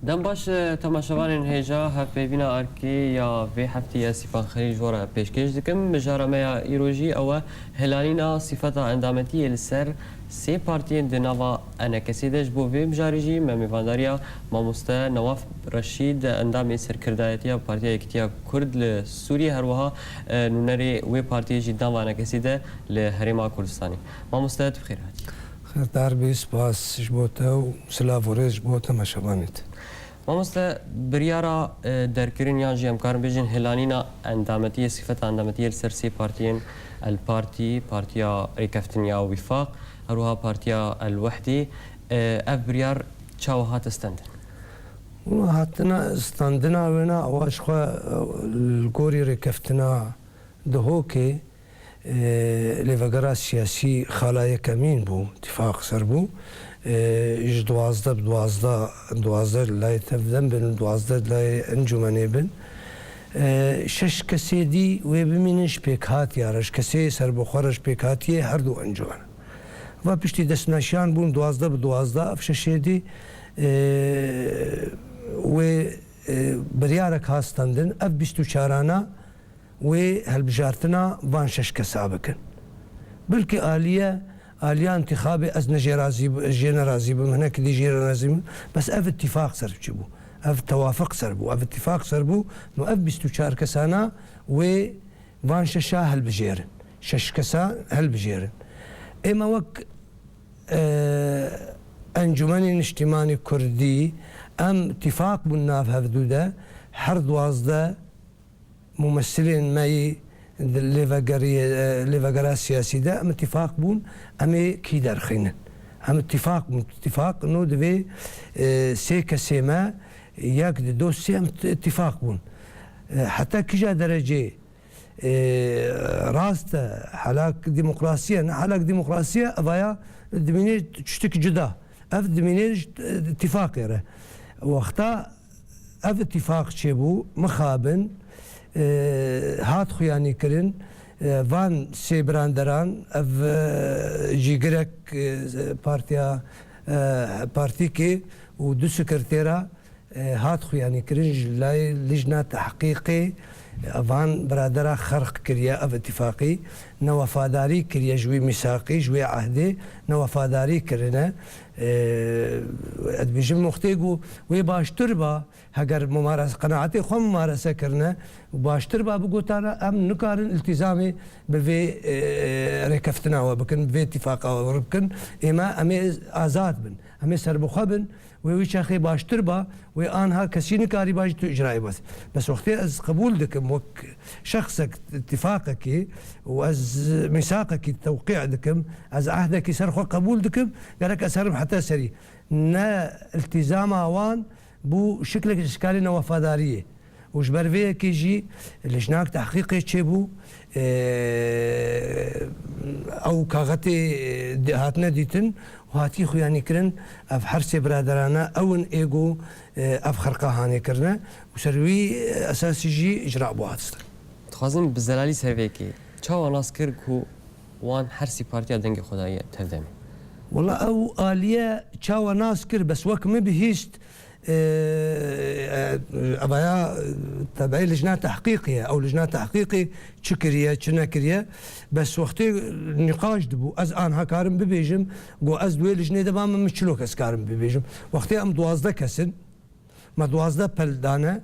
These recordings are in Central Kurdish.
دم باش تماشاوان هجا هفبینا ارکی یا وی هفتی سیفان خلیج ورا پیشکش دکم بجارمه ایروژی او هلالینا صفتا اندامتی لسر سه پارتین دنوا انا کسیدش بو وی بجاریجی ممیوانداریا ماموسته نواف رشید اندام سرکردایتیا پارتیا اکتیا کرد لسوری هروها نونری وی پارتی جدا و انا کسیده لهرما کردستانی ماموسته بخیر هاتی خیر دار بیس باس جبوتا و سلاورز جبوتا مشابانت ماموسته بریارا درکرین یا جیم کارن بیجن هلانینا اندامتی صفت اندامتی السرسی پارتین البارتي بارتيا ريكفتنيا ووفاق اروها بارتيا الوحدي اف بريار تشاو هات استندن هاتنا استندنا ونا واش خو الكوري ريكفتنا دهوكي لفقرا سياسي خلايا كمين بو اتفاق سربو ايش دوازده لا تفذن بن دوازده لا انجمني بن شش کسی دی و ببینش پیکات یارش کسی سر بخورش پیکاتی هر دو انجمن و پشتی دست نشان بون 12 به 12 افشش دی و بریارک هاستندن اف 24 و هالبجارتنا وان شش کسا بکن بلکه آلیا انتخاب از نجرازی بمهنك دي جيرازي بس اف اتفاق سر بو اف توافق سربو اف اتفاق سربو نو اف 24 كسانا و وان ششا هالبجيرن شش كسا هالبجيرن اما وك انجمن اجتماعي كردي ام اتفاق بالناف هفدوده هر 12 ممثلين ماي ليفاغرا سياسي ده ام اتفاق بون ام كي درخينن ام اتفاق نو دبي سي كسيما ياك دوسي اتفاق بون حتى كجا درجة راست حلاك ديمقراسية أبايا دميني تشتك جدا أف دميني اتفاق يره وقتا أف اتفاق شبو مخابن هات خياني كرن فان سي براندران أف جيجرك بارتيكي ودو سكرتيرا هات خياني كرنج لاي لجنة تحقيقي افان برادرا خرق كريا اف اتفاقي نوفاداري كريا جوي ميثاقي جوي عهدي نوفاداري كرنا بيجم مختيقو وي باشتربا هجر ممارسه قناعتي خو ممارسه كرنا وباشتربا بقوتانا ام نكارن التزامي بفي ركفتنا وبكن في اتفاق وربكن اما امي ازاد بن امي سربخبن ويش اخي باشتربا وانها كسين كاري باج تو اجراء بس وقتي از قبول دكم وك شخصك اتفاقك واز ميثاقك التوقيع دكم از عهدك سرخ قبول دكم قالك اسرب حتى سري نا التزام اوان بو شكلك اشكالنا وفاداريه وش برفيه كيجي لجناك تحقيقي تشبو او كاغتي هاتنا ديتن وهاتي خوياني كرن اف حرسي برادرانا اون ايجو اف خرقه هاني كرنا وسروي اساسي جي اجراء بو هاتست تخازم بزلالي سرفيكي تشاو ناس كركو وان حرسي بارتيا دنگ خدايه تردمي والله او اليه تشاو ناس كر بس وك مبهيست أبايا تبعي لجنة تحقيقية أو لجنة تحقيقي تشكرية تشنكرية بس وقتي النقاش دبو أز آنها كارم ببيجم قو أز دوي لجنة دبا ما مشلوك أز كارم ببيجم وقتي أم 12 كسن ما 12 بلدانة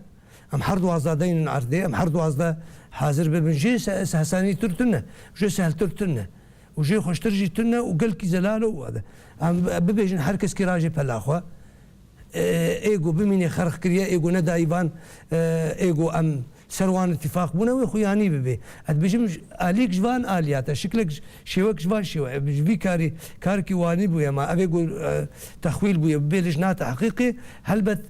أم حر 12 دين عرضي أم حر 12 حاضر ببنجي سهساني ترتنا وجي سهل ترتنا وجي خوش ترجي ترنا وقل كي زلاله وهذا أم ببيجن حركس كراجي بلاخوة ايجو بميني خرخ كريا ايجو ندا ايفان ايجو ام سروان اتفاق بنا وخياني ببي ادبجم اليك جوان الياتا شكلك شيوك جوان شيو بي كاركي واني بو ما ابيجو تخويل بو بلجنات حقيقي هلبت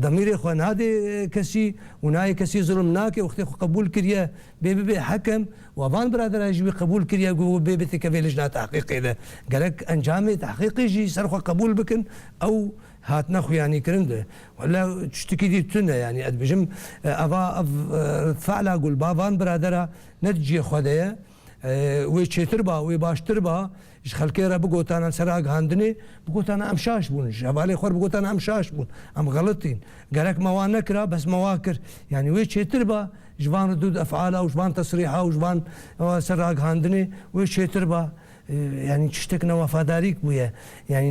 ضمير اخوان هذه كسي وناي كسي ظلمناك وقت قبول كريا بي حكم وفان برادر يجي قبول كريا جو بيتك بلجنات حقيقي ده قالك انجامي تحقيقي يجي سرخ قبول بكن او هاتنا خوياني كرنده ولا تشتكي دي تنا يعني ادبجم افا فعلا قول بافان برادرها نتجي خدايا وی چێتر با وی باشتر با خەلکێرە بگۆتانە سەراگ هاندنێ بگۆتانە ئەم شاش بوون هەواڵی خۆر بگۆتانە ئەم شاش بوون ئەم غەڵەتین گەرەک مەوان نەکرا بەس مەوا کرد یعنی وێ چێتر بە ژوان دوود ئەفعالا و ژوان تەسریحا و ژوان سەراگ هاندنێ وێ چێتر بە يعني شتك وفاداريك بويا يعني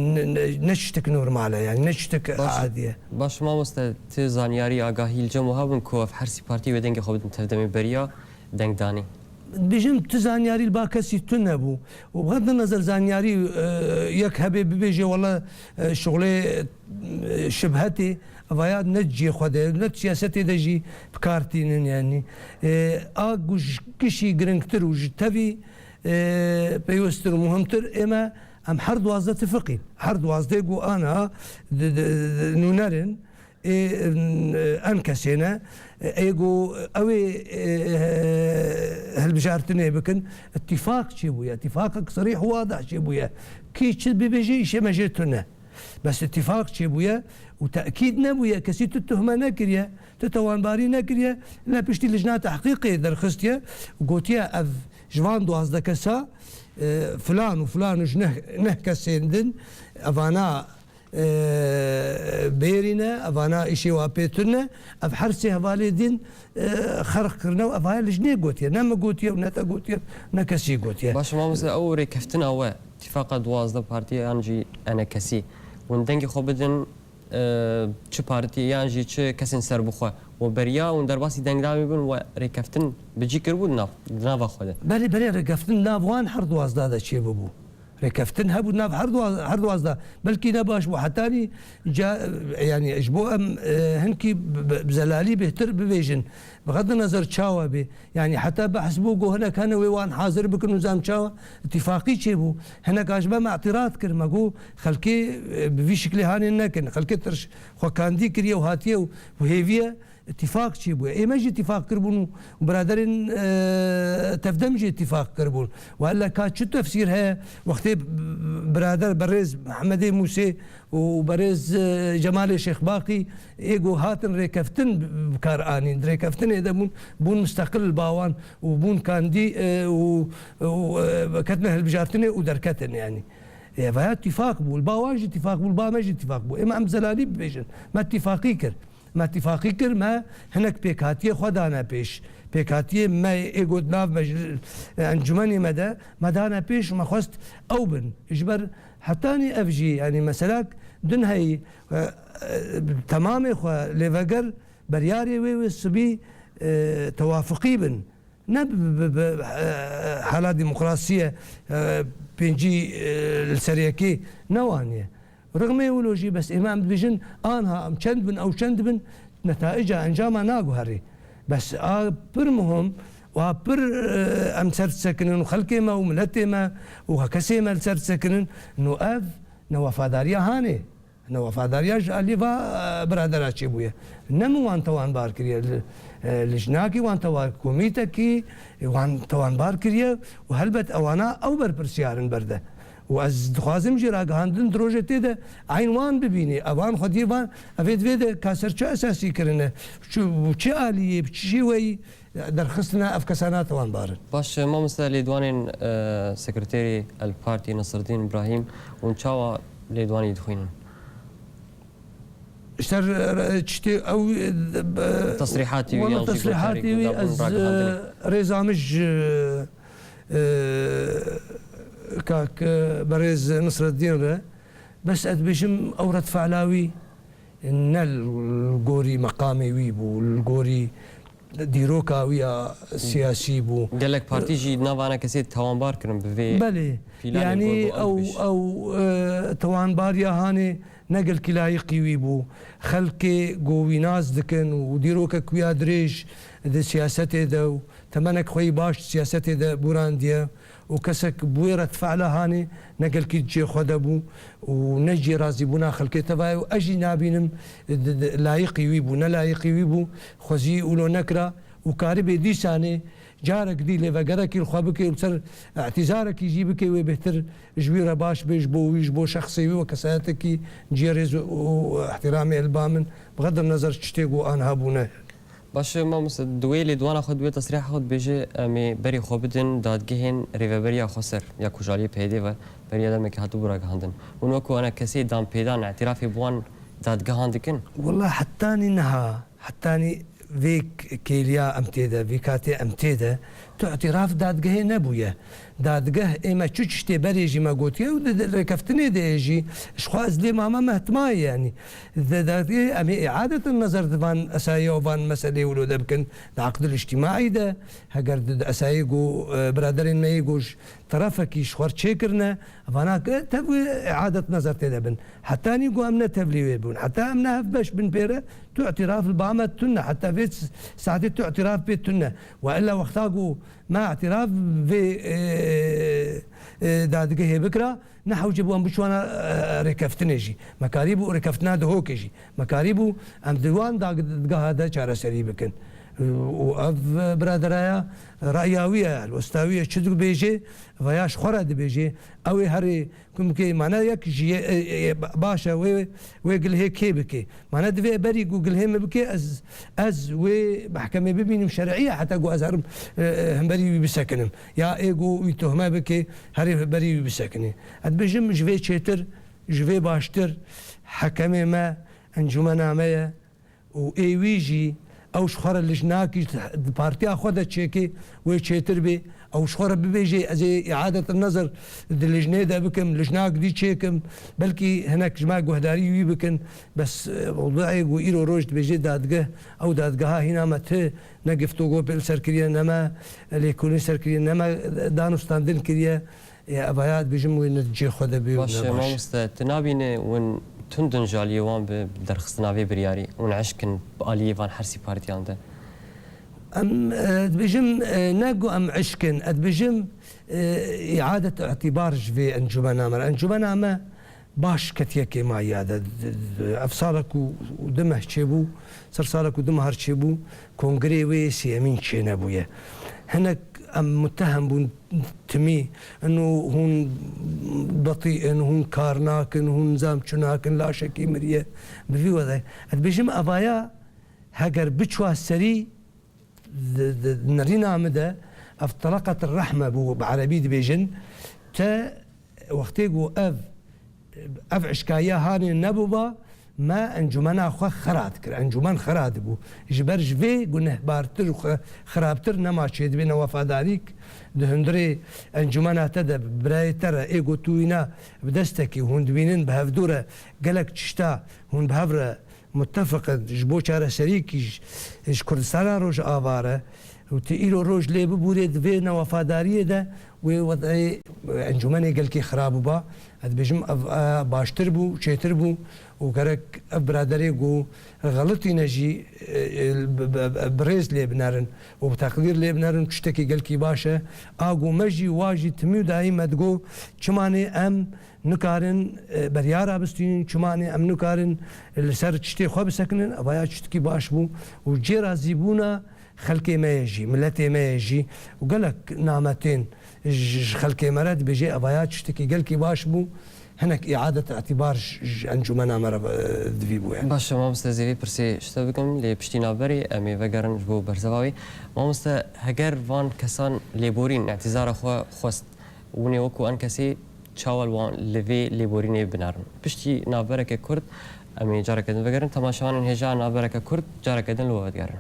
نشتك نورماله يعني نشتك عاديه باش ما مست زانياري آگاهی الجمهور هبن كوف حرسي بارتي ودنگ خود تفدمي بريا دنگ داني بيجم تزانياري الباكسي تنبو وبغض النظر زانياري يك هبي بيجي والله شغلي شبهتي فياد نجي خده نت سياستي دجي بكارتين يعني اغوش كشي جرنكتر وج تبي بيوستر مهمتر اما ام حرد وازده تفقي حرد وازده جو انا نونرن انكسينا ايجو اوي هالبجارتني بكن اتفاق شيبويا اتفاقك صريح واضح شيبويا كي تشد بيجي شي ما جيتنا بس اتفاق شيبويا وتاكيد نبويا كسيت التهمه نكريا تتوان باري نكريا لا بشتي لجنه تحقيقي درخستيا وقوتيا اف جوان دوازده كسا فلان وفلان نه كسيندن افانا بيرنا افانا اشي وابيتنا اف حرسي هفالي دين خرق كرنا افايا لجنه قوتيا نما قوتيا ونتا قوتيا نكسي قوتيا باش ما مثلا اوري كفتنا هو اتفاق دوازده بارتي انجي انا كسي وندنگي خو بدن چه بارتي يانجي چه كسن سر بخوا وبريا وندرباسي دنگدامي بن وريكفتن بجي كربو ناف خود بلي ريكفتن نافوان حرد وازدا دا شي ببو ريكفتن هبو ناف حرد وازدا بلكي نباش وحتاني جا يعني اجبو ام هنكي بزلالي بهتر ببيجن بغض النظر تشاوا بي يعني حتى بحسبو جو هنا كان ويوان حاضر بكن نظام تشاوا اتفاقي تشيبو هنا كاجبا مع اعتراض كرما جو خلكي بفي شكل هاني نكن خلكي ترش خو كاندي كريا وهاتيه وهيفيا اتفاق تشيبو اي ماجي اتفاق كربون وبرادرين تفدمجي اتفاق كربون والا كانت شو تفسيرها وقت برادر بريز محمد موسى وبريز جمال الشيخ باقي ايجو هاتن ريكفتن بكار اني ريكفتن اذا بون مستقل باوان وبون كاندي وكتنا هالبجارتني ودركتن يعني فهي اتفاق بو الباواج اتفاق بو البامج اتفاق بو اما ام زلالي بيجن ما اتفاقي كر ما اتفاقي كر ما هناك بيكاتيه خدانا بيش بيكاتيه ما ايجود ناف انجمني مدى مدانا بيش ما خست اوبن اجبر حتاني افجي يعني مسلاك دن هي تمامي خو ليفاجر برياري وي سبي توافقي بن نب حالات ديمقراطيه بينجي السريكي نوانيه رغم يولوجي بس امام بيجن انها ام بن او بن نتائجها انجامها ناقو هري بس برمهم وبر ام سرت سكنن وخلكيما وملتيما وهكسيما سرت سكنن انه اف نوفاداريا هاني نوفاداريا اللي فا برادرات شيبويا نمو وان توان باركريا لجناكي وان توان كوميتاكي وان توان باركريا وهلبت اوانا او برسيارن برده واز دخوازم جي راگهاندن دروجتي ده عين وان ببيني اوان خدي وان افيد فيد كاسر شو اساسي كرنه شو آلية بشي وي درخصنا افكسانات وان بارن باش ما مثلا ليدوانين سكرتيري البارتي نصر الدين ابراهيم ونشاوا ليدواني يدخلين اشتر تشتي او تصريحاتي والله تصريحاتي از ريزامج كاك بريز نصر الدين بس ادبشم اورد فعلاوي ان الجوري مقامي ويبو الجوري ديروكا ويا سياسي بو قال لك بارتي جي نافانا كسيت توان بار كرم بفي بلي يعني او توان بار يا هاني نقل كلايقي ويبو خلكي قوي ناس دكن وديروكا كويا دريج ذا سياسته ذا تمنك خوي باش سياسته ذا بورانديا وكسك بويرة فعلها هاني نقل كي تجي خدبو ونجي رازي بونا خلكي تباي واجي نابينم لايقي ويبو نلايقي ويبو خوزي ولو نكرا وكاربي دي ساني جارك دي لفقرك الخوابك وصر اعتذارك يجيبك وبهتر جويرة باش بيجبو ويجبو شخصي وكساتك جيرز واحترامي البامن بغض النظر تشتيقو انا هابونا باش ما مس دوی لدوان خود دوی تصریح خود بيجي امي بري خوبدن دادگهن ریوبریا خسر یا کجالی پیدا و بري دم که هاتو برا گهاندن اون وقت انا کسی دام پیدا اعترافی بوان دادگهان دکن والله حتاني نها حتاني فيك كيليا امتيدا فيكاتي امتيدا تعتراف دادگه نبويه دادگه اما تشتي بريجي ما قوتي وركفتني ديجي اشخاص لي ماما مهتماي يعني دادگه امي اعاده النظر فان اسايا وفان مساله ولود بكن العقد الاجتماعي ده هجر اسايقو برادرين ما يقوش طرفك يشخر تشيكرنا فاناك تبوي اعاده نظر تدبن حتى نيقو امنا تبلي بون حتى امنا باش بن بيره تعتراف البامة تنا حتى في ساعتي تعتراف بيتنا والا وقتاقو ما اعتراف في دادگه بكره نحو جبوان بشوانا ركفتنجي مكاريبو ركفتنا دهوكجي مكاريبو ام دوان دادگه هذا چاره سري بكن و برادرايا رأياوية الوستاوية شدق بيجي وياش خورد بيجي او هري كم كي معنا يك باشا ويقل هيك كي بكي معنا دفي بري قل هيم بكي از ومحكمة ببينم شرعية حتى قو ازهرم هم بري بسكنم يا ايقو يتهما بكي هري بري بسكني اد بيجم جفي تشيتر جفي باشتر حكمة ما انجمنا ما وايويجي او شخور اللجناكي بارتيا خودها تشيكي ويتشيتر بي او شخور بيجي ازي اعاده النظر اللجنه ده بكم لجناك دي تشيكم بلكي هناك جماعه وهداري بكن بس موضوعي ويرو روج بيجي دادقه او دادقها هنا مت نقفتو جو بالسركريه انما ليكون سركريه انما دانستاندن كريا يا ابيات بيجمو نجي خذ بي باش ما مستنابين وين تندن جالي وان بدرخصنا في برياري ونعشكن بالي فان حرسي بارتيان ده ام بيجم ناقو ام عشكن بيجم اعاده اعتبار في انجمنا باش كتيكي ما يادا افصالك ودمه تشيبو صرصالك ودمه تشيبو كونغري وي سيامين تشينابويا هناك ام متهم بون تمي انه هون بطيء هون كارناكن هون نظام شناكن لا شكي مريه بفي وذا بيجم ابايا هاجر بتشوا سري نرينا مدى افتلقة الرحمه بعربي بيجن تا وقتيقو اف عشكايا هاني النبوبه ما انجمنا خو خراد كر انجمن خراد بو جبرج في قلنا بارتر خرابتر نما تشيد بينا وفاداريك دهندري انجمنا تدا براي ترى ايغو توينا بدستكي هوند بينن بهفدوره قالك تشتا هون بهفره متفق جبو چاره شريكي كردستان روج آواره وتيلو روج لي ببوريد فينا وفاداريه ده ووضعي انجمني قال كي خراب با هاد بيجم باشتر بو شيتر بو وكرك برادري جو غلطي نجي بريز لي بنارن وبتقدير لي بنارن تشتكي قال كي باشا اغو مجي واجي تميو دايما تقو چماني ام نكارن بريارا بستين چماني ام نكارن السر تشتي خو بسكنن ابايا تشتكي باش بو وجيرا زيبونا خلقي ما يجي ملتي ما يجي وقالك نعمتين خلقي مراد بيجي ابايا تشتكي قال كي باش بو هناك إعادة اعتبار أنجمنا مرة دفيبو يعني. باش ما مستزيفي برسي شتبكم لي بشتينا بري أمي وجرن جبو برزواوي ما مست هجر فان كسان ليبورين اعتذار أخو خست وني وكو أن كسي تشاول وان لفي ليبورين بنارن بشتي نابرك كرد أمي جارك دن وجرن تماشان هجا نابرك كرد جارك دن لو وجرن.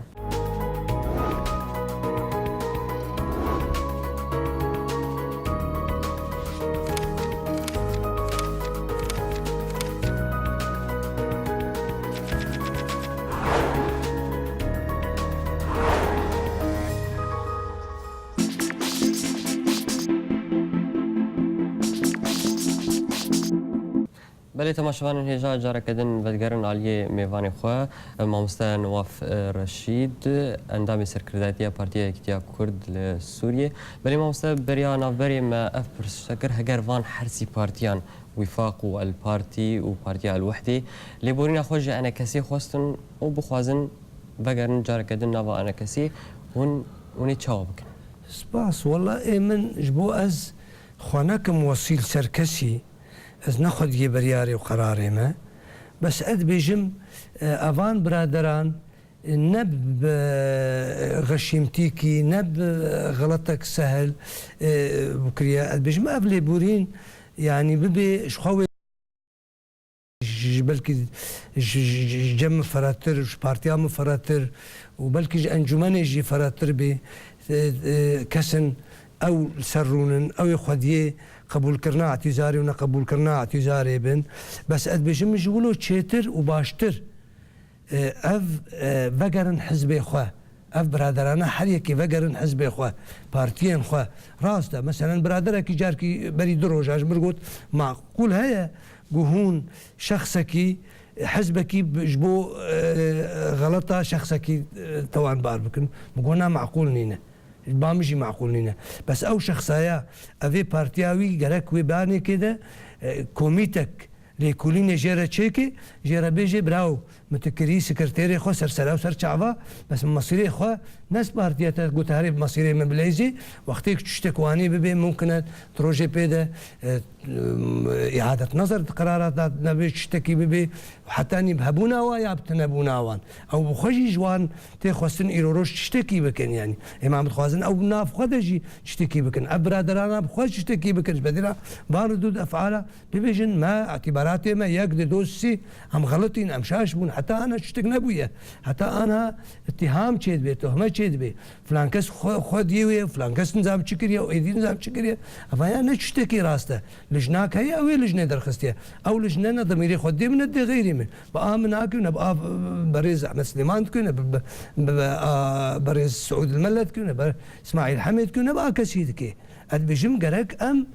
بله تماشاوان هجا جارك دن بدگرن عالیه میوان خو مامستا نواف رشید اندام سرکرداتیا پارتیا اکتیا کرد لسوریه بله مامستا بریا نافبری ما اف برشتکر هگر وان حرسی پارتیان وفاق والبارتي وبارتي الوحدة لبورينا خوج أنا كسي خوستن وبخوازن بقرن جارك دن نافا أنا كسي وني تشاوبك سباس والله من جبو أز خواناكم وصيل سركسي از ناخد یه بریاری و قراری ما بس اد بیجم اوان برادران نب غشيمتيكي نب غلطك سهل بكريا بجم قبل بورين يعني ببي شخوي بلكي جم فراتر بارتيا مفراتر وبلكي انجمان يجي فراتر بي كسن او سرونن او يخديه قبول كرنا اعتذاري ونا قبول كرنا اعتذاري بن بس بجم يقولوا تشيتر وباشتر اف فقرن حزب خواه اف برادرانا حريكي فقرن حزب خواه بارتيين خواه راسته مثلا برادرك جاركي بري دروجاج مرقوت معقول هيا قهون شخصكي حزبكي بجبو غلطة شخصكي طبعا بار بكن بقولنا معقول نينا بامجي معقول نينا بس او شخصايا افي بارتياوي قالك ويباني كده كوميتك لكلين جيرا تشيكي جيرا بيجي براو متكري سكرتيري خو سرسلا وسر شعبا بس مصيري خو ناس بارتيات قلت هاري مصيري من بليزي وقتك تشتكواني ببي ممكن تروجي بيدا إعادة نظر قرارات نبي تشتكي ببي وحتى اني بهبونا ويا بتنبونا وان او بخجي جوان تخوسن ايروروش تشتكي بكن يعني امام خوازن او ناف خدجي تشتكي بكن ابرادرانا بخوش تشتكي بكن بدنا باردود افعاله ببيجن ما اعتباراتي ما يقدر دوسي هم غلطين ام شاشبون حتى انا اشتك نبويا حتى انا اتهام تشيد بي تهمه تشيد بي فلان كس خد يوي فلان كس نظام تشكريا وايدي نظام تشكريا افا انا تشتكي راسته لجناك هي او لجنه درخستيا او لجنه ضميري خدي من غيري من بقى مناك نبقى بريز احمد سليمان كنا بريز سعود الملت كنا اسماعيل حميد كنا بقى كسيدك بجم قرك ام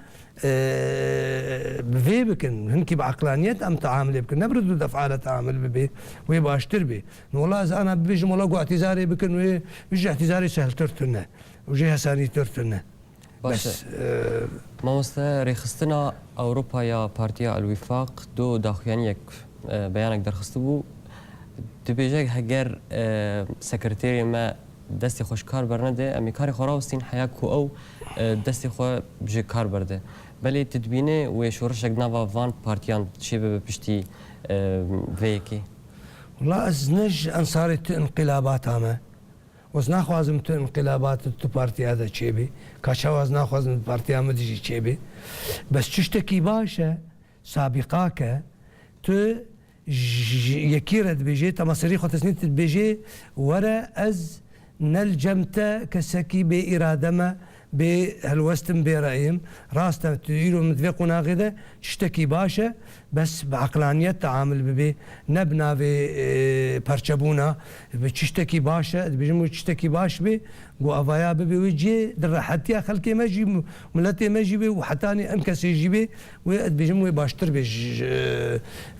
بفي بكن هنكي بعقلانيات ام تعامل بكن نبرد افعال تعامل ببي ويبقى اشتر بي والله اذا انا بيجم والله اعتذاري بكن ويجي اعتذاري سهل ترتنا وجهه ثاني ترتنا بس ما مست رخصتنا اوروبا يا بارتيا الوفاق دو داخيانيك بيانك درخستبو دبيجك هجر سكرتيري ما دستي خوش کار برنده امی کاری خراوستین حیاکو او دستی خو بجی کار برده بلی تدبینه و شورشک نوا وان پارتیان چی به پشتی ویکی والله از نج انصار انقلابات همه وز نخوازم تو انقلابات تو پارتی هذا چی بی کاشا وز نخوازم پارتی همه دیجی چی بی بس چشتکی باشه سابقه که تو يكيرد بيجي تماصري خو تسنيت بيجي ورا از نلجمتا كسكي بإرادما بهالوستم برأيهم راستا تديروا متفقنا غدا تشتكي باشا بس بعقلانية تعامل ببي نبنا في برشبونا بتشتكي باشا بيجمو تشتكي باش بي وأفايا ببي ويجي در حتى خلكي ما جي ملتي ما جيبي وحتاني أنكس يجيبي وبيجمو باشتر بيج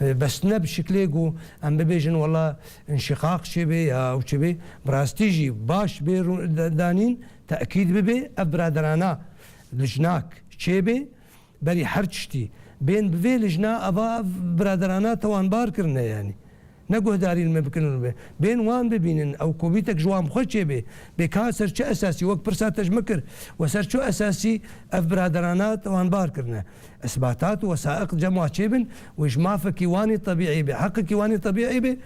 بس نب شكلي جو أم ببيجن والله انشقاق شبي أو شبي براستيجي باش بي دانين تأكيد ببي أبرادرانا لجناك شبي بري حرشتي بين بفي لجنا أبا برادرانا توان بار كرنا يعني نقوه داري المبكن بين وان ببينن او كوبيتك جوام خوشي بي بكاسر شو اساسي وقت برساتج مكر وسر شو اساسي اف برادرانات وان بار كرنا اثباتات وثائق جمع شيبن وجماع كيواني طبيعي بحق كيواني طبيعي بي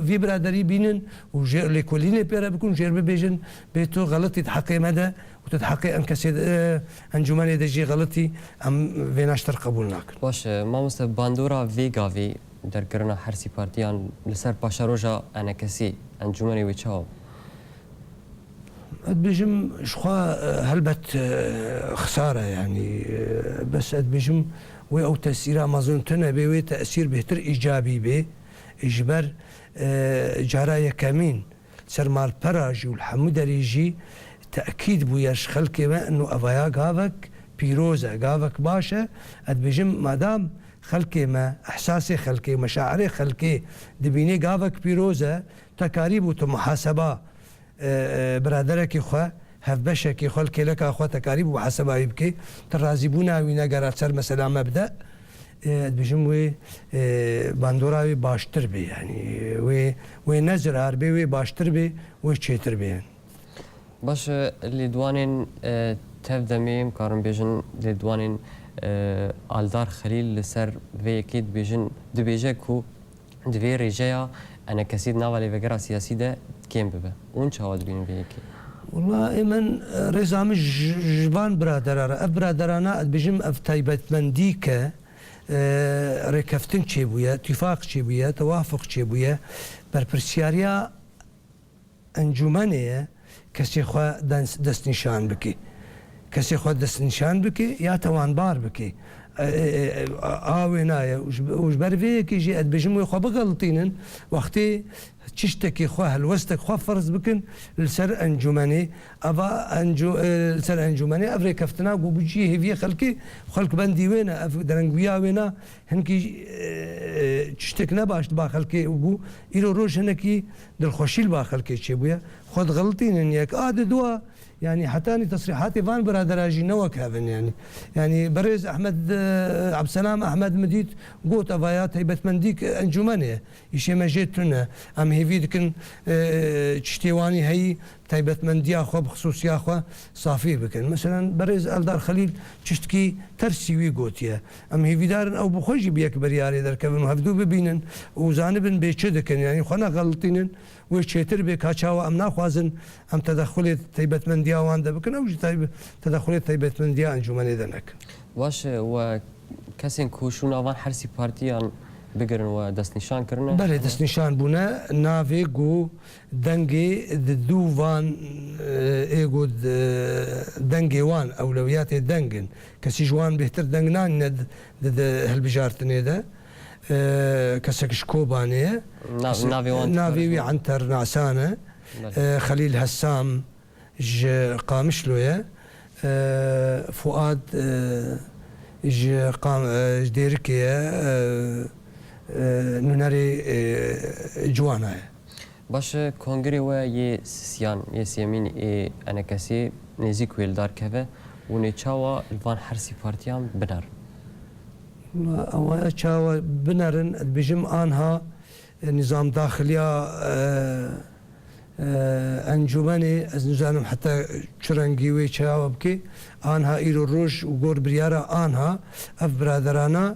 في برادري بينن ولكلين بيرا بكون جير بيجن بيتو غلطي تحقي مدى وتتحقي ان كسيد انجماني دجي غلطي ام فيناشتر قبولناك باش ما مست باندورا فيغافي در کرنا حرسی پارتیان لسر پاشاروجا انا کسی انجمنی وچاو بيجم شخوا هلبت خساره يعني بس بيجم وي او تاثير امازون تنبي وي تاثير بهتر ايجابي به اجبر جرايه كمين سر مال براجي والحمد ريجي تاكيد بوياش خلكي ما انه افايا غافك بيروزا غافك باشا بيجم مادام خلكي ما احساسي خلكي مشاعري خلكي دبيني قافك بيروزا تكاريب وتمحاسبه برادرك خو هف بشكي خلكي لك اخو تكاريب وحسبه يبكي ترازيبونا وينا قرات سر مثلا مبدا بجموي باندوراوي باشتر بي يعني وي نزر هربي وي باشتر بي وي تشيتر بي باش اللي دوانين تفدمي كارم بيجن اللي دوانين آلدار خلیل لسر وی اکید بیجن دبیجه کو دوی رجایا أنا كسيد ناوى لفكرة سياسي ده كيم ببه وين شهود بين بيكي والله من رزام جبان برادرانه برادرانه بجم اف تايبت منديكه ركفتن چبويه اتفاق چبويه توافق چبويه برپرسیاریا انجمنه کسی خو دست نشان بکی کسی خو دست نشان بکی یا توانبار بکی آوینایه وش برفيه كي جي بجمو خو بغلطينن وقتي تشتكي خو هالوستك خو فرض بكن لسر انجمني ابا لسر انجمني افري كفتنا وبجي هي خلق بندي وين درنگويا وين هنكي تشتكنا باش با خلقي وبو يرو روش هنكي دل خوشيل با خلقي تشبويا خود غلطين ياك دوا يعني حتى تصريحات فان برادراجي نوك هافن يعني برز احمد عبد السلام احمد مديد قوت افايات هيبت منديك انجمنيه يشي ما جيتنا ام هيفيد كن تشتيواني هي تايبت منديا خو بخصوصيا خو صافي بكن مثلا برز الدار خليل تشتكي ترسيوي قوتيا ام هيفيدار او بخوجي بيك برياري دركبن وهفدو ببينن وزانبن بيتشدكن يعني خنا غلطينن وشيتر بك هاشاوا ام ناخوازن ام تدخلت تايبت منديا واندا بكن او تدخلت تايبت منديا انجمني دنك واش وكاسين كوشون اوان حرسي بارتيان بقرن ودست نشان كرنا بله دست نشان بونا نافي جو دنجي دوفان ايجو دنجي وان اولويات دنجن كسي جوان بهتر دنجنان ند هالبجارتني ده كسكش كوبانيه نافي عنتر نعسانه خليل هسام قامشلويه فؤاد قام ديركيه نوناري جوانا باش كونغري و ي سيان ي سيمين انا كسي نزيك ويلدار كفه ونيتشاوا الفان حرسي بارتيان بنار او تشاوا بنرن بجم انها نظام داخليه انجمني از نزانم حتى چرنگيوي تشاوا بكي انها ايرو روش وغور بريارا انها اف برادرانا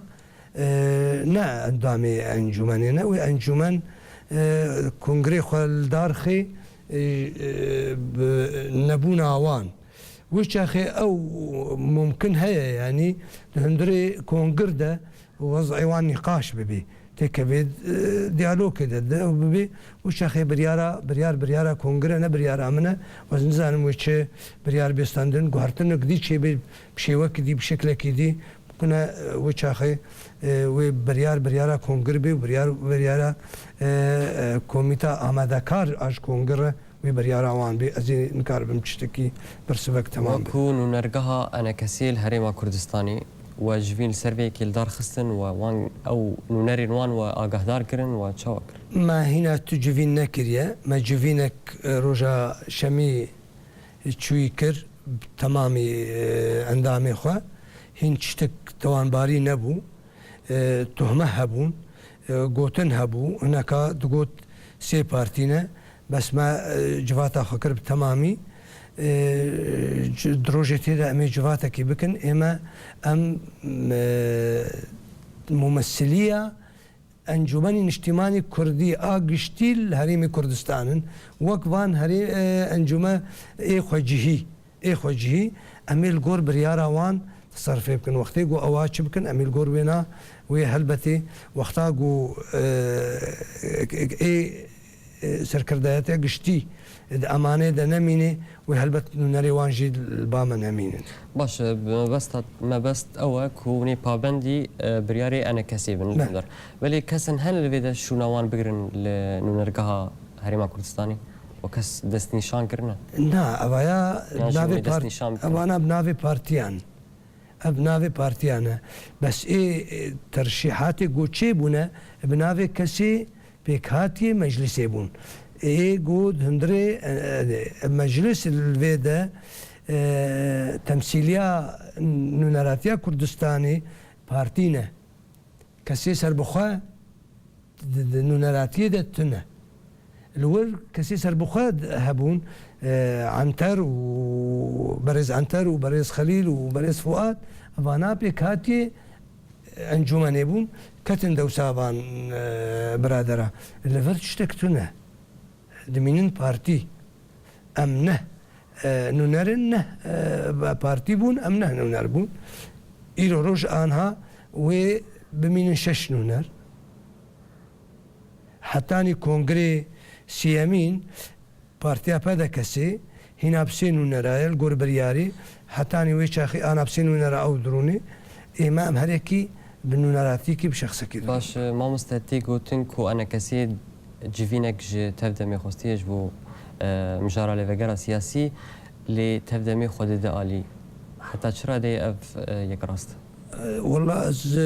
نا اندامي انجمننا وانجمن كونغري خالدارخي نبونا اوان وش اخي او ممكن هي يعني هندري كونغردا ووضع وان نقاش ببي تكبد ديالوج كده ببي وش اخي بريارا كونغرنا بريارا امنا وزنزان وش بريار بيستاندن غارتن قدي شي بشي وقت دي بشكل كدي كنا وش اخي وبريارا كونغر بي بريارا كوميتا امادكار اش كونغر وبريارا وان بي ازي نكار بمشتكي برسبك تمام وكون ونرجها انا كسيل هريما كردستاني وجفين سيرفي كيلدار خستن وان او نونري وان واغهدار كرن وتشاوكر ما هنا تجفين نكريا ما جفينك روجا شمي تشويكر تمامي اندامي خو هين تشتك توانباري نبو تهمه هبون قوتن هبو هناك تقول سي بارتينا بس ما جواتا خكر بتمامي دروجتي دا امي جواتا كي بكن اما ام ممثليه انجمني اجتماعي كردي اقشتيل هريمي كردستان وكفان هري انجمه اي خوجهي امي الجور بريارا وان تصرف يمكن وقتي جو اواش يمكن امي الجور وينا وي هلبتي وقتا جو اي سركردايتي قشتي امانه ده نميني وهلبت نري وانجي الباما نمين باش ما بس او كوني بابندي برياري انا كسيب نقدر ولي كسن هل الفيدا شو نوان بقرن نرجعها هريما كردستاني وكس دست نشان كرنا نا ابايا ابانا بنافي بارتيان ابنافي بارتيانا بس ايه ترشيحاتي قوتشي بونا بنافي كسي بيكاتي مجلسي بون ايه جود هندري مجلس الفيدا تمثيليا نونراتيا كردستاني بارتينا كسي سربخا نونراتيا دتنا الور كسي سربخا هبون عنتر وبرز عنتر وبرز خليل وبرز فؤاد افانا بيكاتي انجمنی بون کتن دو سابان برادرا لفر تشتكتونه دمینن پارتی ام نه نونرن نه پارتی بون ام نه نونر بون ایرو روش آنها و بمینن 6 نونر حتانی کنگره سیامین پارتیا پیدا کسی هنا بسين ونرايل قور برياري حتاني ويش اخي انا بسين ونرا او دروني امام هريكي بنونراتيكي بشخصك باش ما مستهتي قوتن كو انا كسي جيفينك تبدا مي خوستيج بو مجارة لفقرة سياسي اللي تبدا مي خود دالي حتى شرا دي اف يقراست والله از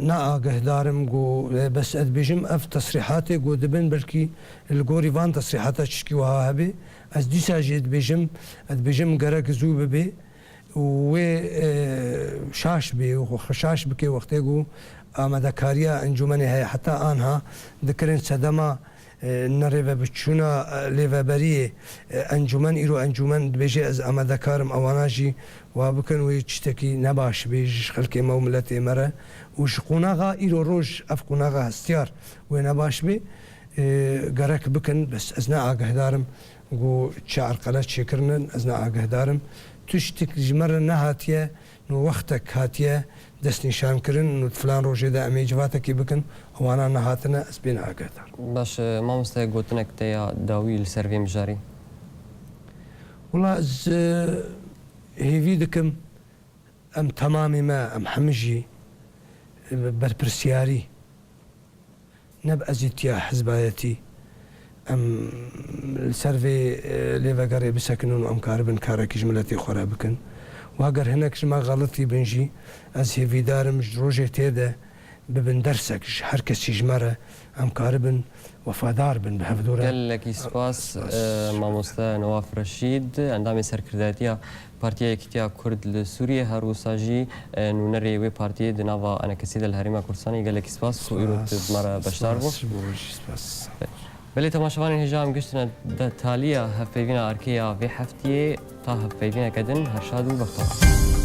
ناقه دارم جو بس اد بيجم اف تصريحاتي جو دبن بلكي الجوري فان تصريحاتها تشكي وها هبي از دي ساجد بيجم اد بيجم قرق زوب بي و شاش بي وخشاش بكي وقتي جو اما دكاريا انجمني هي حتى انها ذكرن صدمه نريفا بتشونا ليفا بريه انجمن ايرو انجمن بيجي از اما دكارم اواناجي وابكن ويشتكي نباش بيج خلكي مملتي مره وش قناغا ايرو روج اف قناغا استيار ونباش بي قرك بكن بس ازنا اقه دارم جو شعر قلت شكرنا ازنا اقه دارم تشتك جمر نهاتيه نو وقتك هاتيه دست نشان كرن نو فلان روجي دا امي جواتك بكن وانا نهاتنا اسبين اقه دار باش ما مستهي قوتنك تيا داوي السيرفي مجاري والله از هيفيدكم ام تمامي ما ام حمجي بربرسياري نبقى زيتيا حزبايتي ام السيرفي ليفاقري بسكنون ام كاربن كاركي جملتي خورا بكن واقر هناك ما غلطي بنجي از هيفي دارم روجي تيدا ببن درسك هركس يجمره ام كاربن وفادار بن بهفدورة قال لك سباس ماموستا نواف رشيد عندما سركرداتيا بارتيا كتيا كرد لسوريا هروساجي نونري وي بارتيا دنافا انا كسيد الهريمه كورساني قال لك سباس ويرو مرة بشتاربو بلي تماشوان هجام قشتنا تاليا هفيفينا اركيا في حفتي تا هفيفينا كدن هرشادو بختار